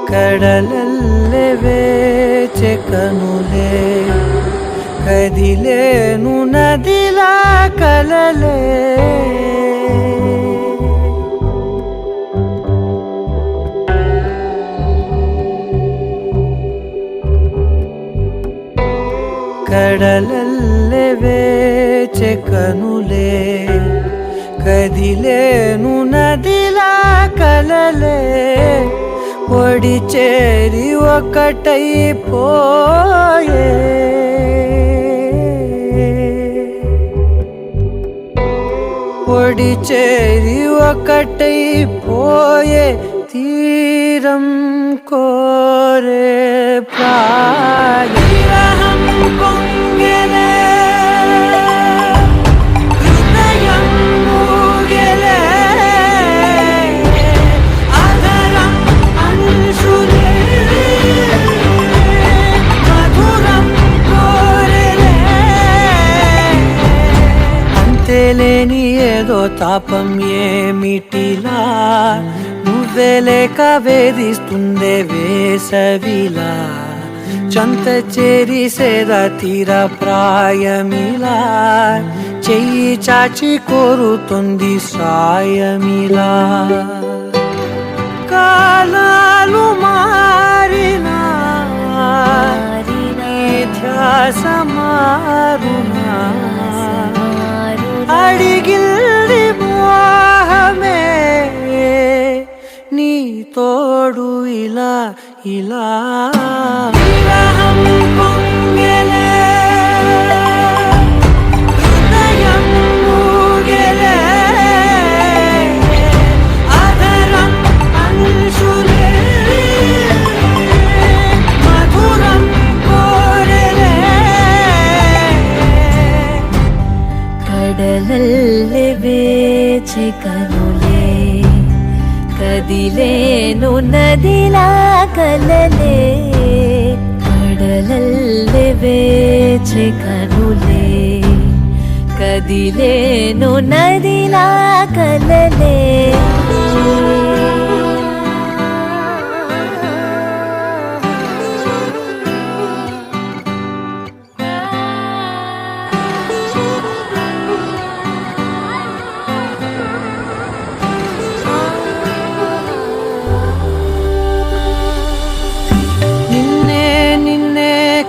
కడలల్లె వేచె కనులే కదిలేను నదిలా కలలే కడలల్లె వేచె కనులే కదిలేను నదిలా కలలే ఒడి చేరి ఒకటైపోయే ఒడి చేరి ఒకటైపోయే తీరం కోరే ప్రాయం కొంగెలే హృదయం మూగెలే అధరం అంశులే మధురం కోరెలే అంతేలేని ఏదో తాపం ఏమిటిలా నువ్వే లేక వేధిస్తుందే వేసవిలా చంత చేరి సేద తీర ప్రాయమిలా చెయ్యి చాచి కోరుతుంది సాయమిలా కాలాలు మారినా ధ్యాస మారునా అడిగిల్ది మోహమే నీ తోడు ఇలా ఇలా విరహం పొంగెలే హృదయం మూగెలే అధరం అంశులే మధురం కోరెలే కడలల్లె వేచె కనులే కదిలేను నదిలా కలలే కడలల్లె వేచె కనులే కదిలేను నదిలా కలలే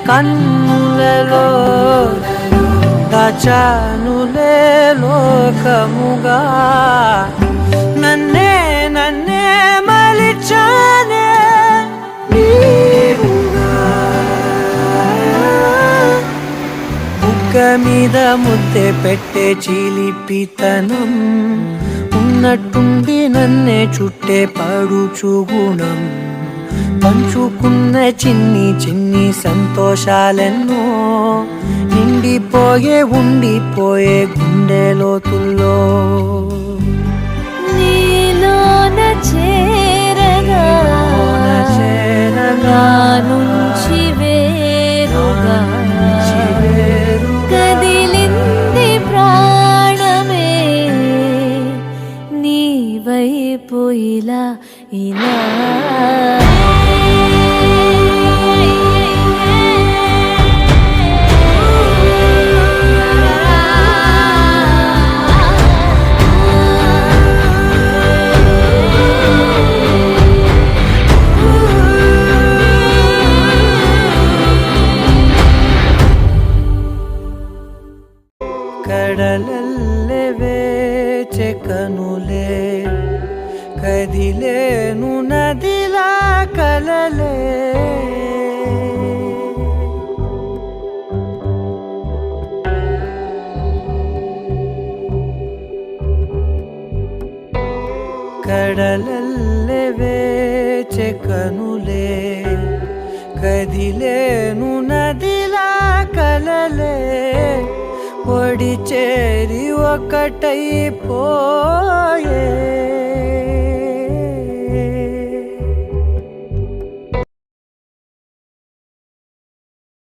కన్నులలో దాచానులే లోకముగా నన్నే నన్నే మలిచానే నీవుగా బుగ్గ మీద ముద్దె పెట్టే చిలిపితనం ఉన్నట్టుండి నన్నే చుట్టే పడుచు గుణం పంచుకున్న చిన్ని చిన్ని సంతోషాలెన్నో నిండిపోయే ఉండిపోయే గుండె లోతుల్లో నీలోన చేరగా నుంచి వేరుగా కదిలింది ప్రాణమే నీ వైపు ఇలా ఇలా కడలల్లె వేచె కనులే కదిలేను నదిలా కలలే కడలల్లె వేచె కనులే కదిలేను నదిలా కలలే ఒడి చేరి ఒకటైపోయే